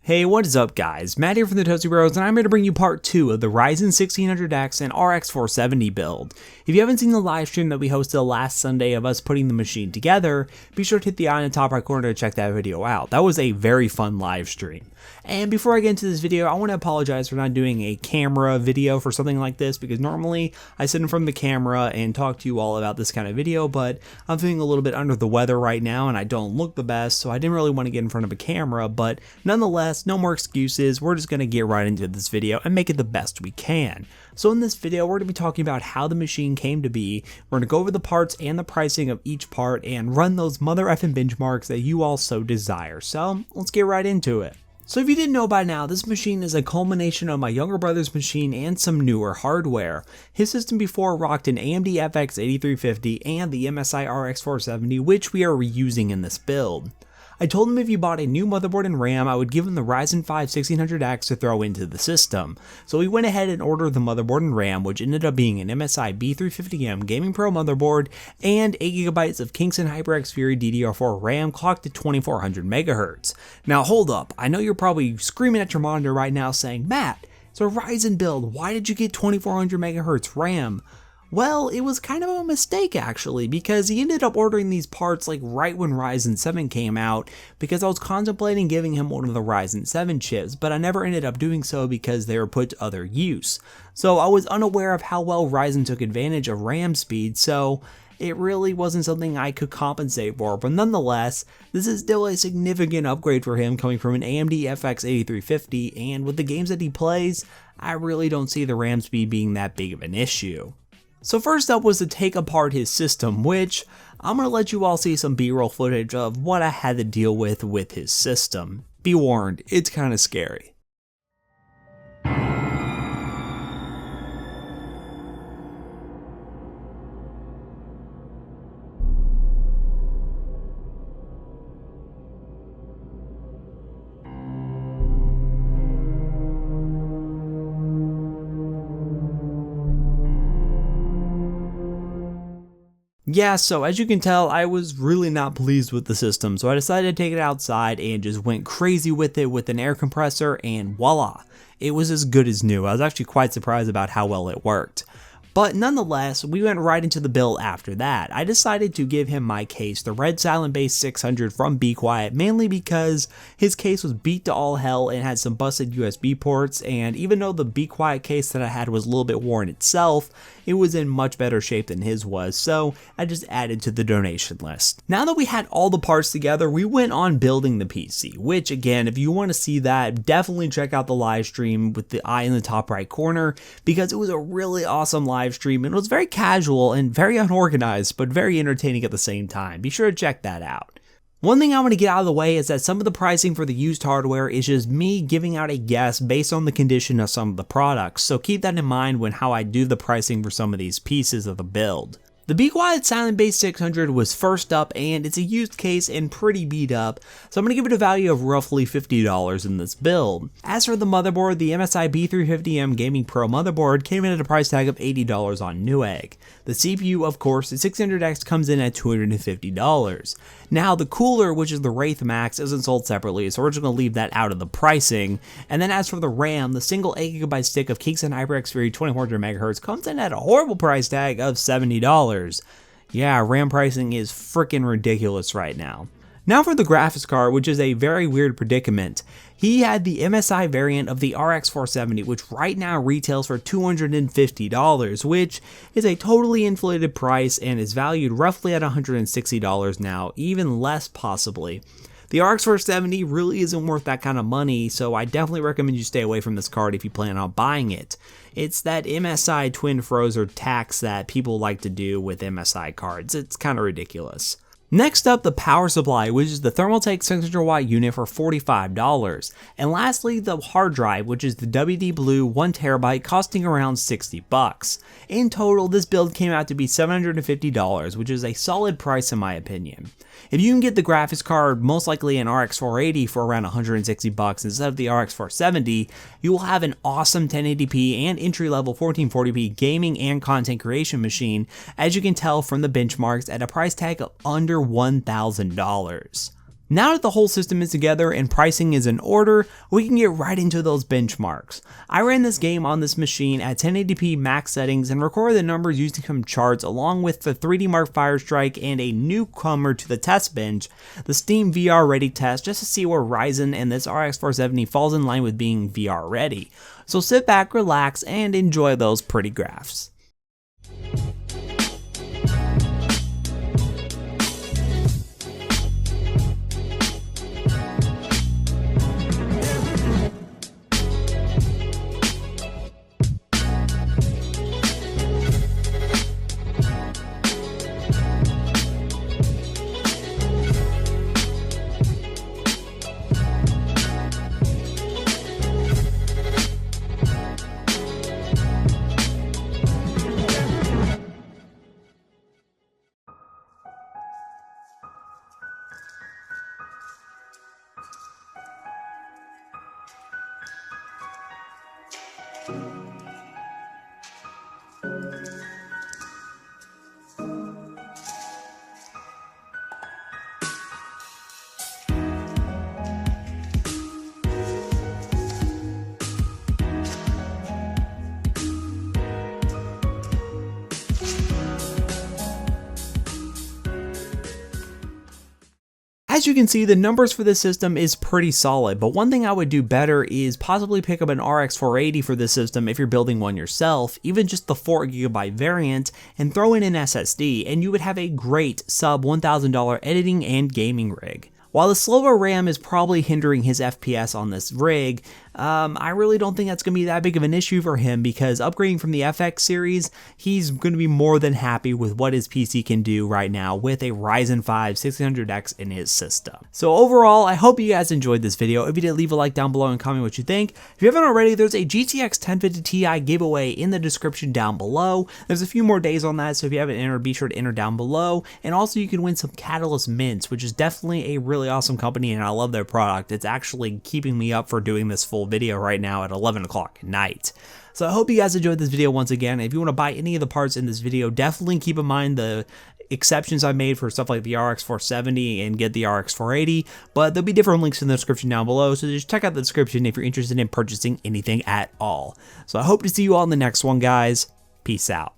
Hey, what is up guys? Matt here from the Toasty Bros, and I'm here to bring you part 2 of the Ryzen 1600X and RX 470 build. If you haven't seen the live stream that we hosted last Sunday of us putting the machine together, be sure to hit the eye in the top right corner to check that video out. That was a very fun live stream. And before I get into this video, I want to apologize for not doing a camera video for something like this, because normally I sit in front of the camera and talk to you all about this kind of video, but I'm feeling a little bit under the weather right now and I don't look the best, so I didn't really want to get in front of a camera, but nonetheless, no more excuses. We're just going to get right into this video and make it the best we can. So in this video, we're going to be talking about how the machine came to be. We're going to go over the parts and the pricing of each part and run those mother effing benchmarks that you all so desire. So let's get right into it. So if you didn't know by now, this machine is a culmination of my younger brother's machine and some newer hardware. His system before rocked an AMD FX 8350 and the MSI RX 470, which we are reusing in this build. I told him if he bought a new motherboard and RAM, I would give him the Ryzen 5 1600X to throw into the system. So we went ahead and ordered the motherboard and RAM, which ended up being an MSI B350M Gaming Pro motherboard and 8GB of Kingston HyperX Fury DDR4 RAM clocked at 2400 MHz. Now hold up, I know you're probably screaming at your monitor right now saying, Matt, it's a Ryzen build, why did you get 2400 MHz RAM? Well, it was kind of a mistake actually, because he ended up ordering these parts like right when Ryzen 7 came out, because I was contemplating giving him one of the Ryzen 7 chips, but I never ended up doing so because they were put to other use. So I was unaware of how well Ryzen took advantage of RAM speed, so it really wasn't something I could compensate for, but nonetheless, this is still a significant upgrade for him coming from an AMD FX 8350, and with the games that he plays, I really don't see the RAM speed being that big of an issue. So first up was to take apart his system, which I'm going to let you all see some B-roll footage of what I had to deal with his system. Be warned, it's kind of scary. Yeah, so as you can tell, I was really not pleased with the system, so I decided to take it outside and just went crazy with it with an air compressor, and voila, it was as good as new. I was actually quite surprised about how well it worked. But nonetheless, we went right into the build after that. I decided to give him my case, the Red Silent Base 600 from Be Quiet, mainly because his case was beat to all hell and had some busted USB ports, and even though the Be Quiet case that I had was a little bit worn itself, it was in much better shape than his was, so I just added to the donation list. Now that we had all the parts together, we went on building the PC, which again, if you want to see that, definitely check out the live stream with the eye in the top right corner, because it was a really awesome live stream and it was very casual and very unorganized, but very entertaining at the same time. Be sure to check that out. One thing I want to get out of the way is that some of the pricing for the used hardware is just me giving out a guess based on the condition of some of the products, so keep that in mind when how I do the pricing for some of these pieces of the build. The Be Quiet Silent Base 600 was first up, and it's a used case and pretty beat up, so I'm going to give it a value of roughly $50 in this build. As for the motherboard, the MSI B350M Gaming Pro motherboard came in at a price tag of $80 on Newegg. The CPU, of course, the 600X comes in at $250. Now, the cooler, which is the Wraith Max, isn't sold separately, so we're just going to leave that out of the pricing. And then as for the RAM, the single 8GB stick of Kingston HyperX Fury 2400 MHz comes in at a horrible price tag of $70. Yeah, RAM pricing is freaking ridiculous right now. Now for the graphics card, which is a very weird predicament. He had the MSI variant of the RX 470, which right now retails for $250, which is a totally inflated price and is valued roughly at $160 now, even less possibly. The RX 470 really isn't worth that kind of money, so I definitely recommend you stay away from this card if you plan on buying it. It's that MSI twin frozer tax that people like to do with MSI cards. It's kind of ridiculous. Next up, the power supply, which is the Thermaltake 600 watt unit for $45. And lastly, the hard drive, which is the WD Blue 1TB costing around $60. In total, this build came out to be $750, which is a solid price in my opinion. If you can get the graphics card, most likely an RX 480 for around $160 instead of the RX 470, you will have an awesome 1080p and entry-level 1440p gaming and content creation machine, as you can tell from the benchmarks, at a price tag of under $1,000. Now that the whole system is together and pricing is in order, we can get right into those benchmarks. I ran this game on this machine at 1080p max settings and recorded the numbers using some charts along with the 3D Mark Firestrike and a newcomer to the test bench, the Steam VR Ready test, just to see where Ryzen and this RX 470 falls in line with being VR ready. So sit back, relax, and enjoy those pretty graphs. As you can see, the numbers for this system is pretty solid, but one thing I would do better is possibly pick up an RX 480 for this system if you're building one yourself, even just the 4GB variant, and throw in an SSD, and you would have a great sub $1,000 editing and gaming rig. While the slower RAM is probably hindering his FPS on this rig, I really don't think that's going to be that big of an issue for him because upgrading from the FX series, he's going to be more than happy with what his PC can do right now with a Ryzen 5 6600X in his system. So overall, I hope you guys enjoyed this video. If you did, leave a like down below and comment what you think. If you haven't already, there's a GTX 1050 Ti giveaway in the description down below. There's a few more days on that, so if you haven't entered, be sure to enter down below. And also you can win some Catalyst mints, which is definitely a really awesome company and I love their product. It's actually keeping me up for doing this full video right now at 11 o'clock at night. So I hope you guys enjoyed this video once again. If you want to buy any of the parts in this video, definitely keep in mind the exceptions I made for stuff like the RX 470 and get the RX 480, but there'll be different links in the description down below, so just check out the description if you're interested in purchasing anything at all. So I hope to see you all in the next one, guys. Peace out.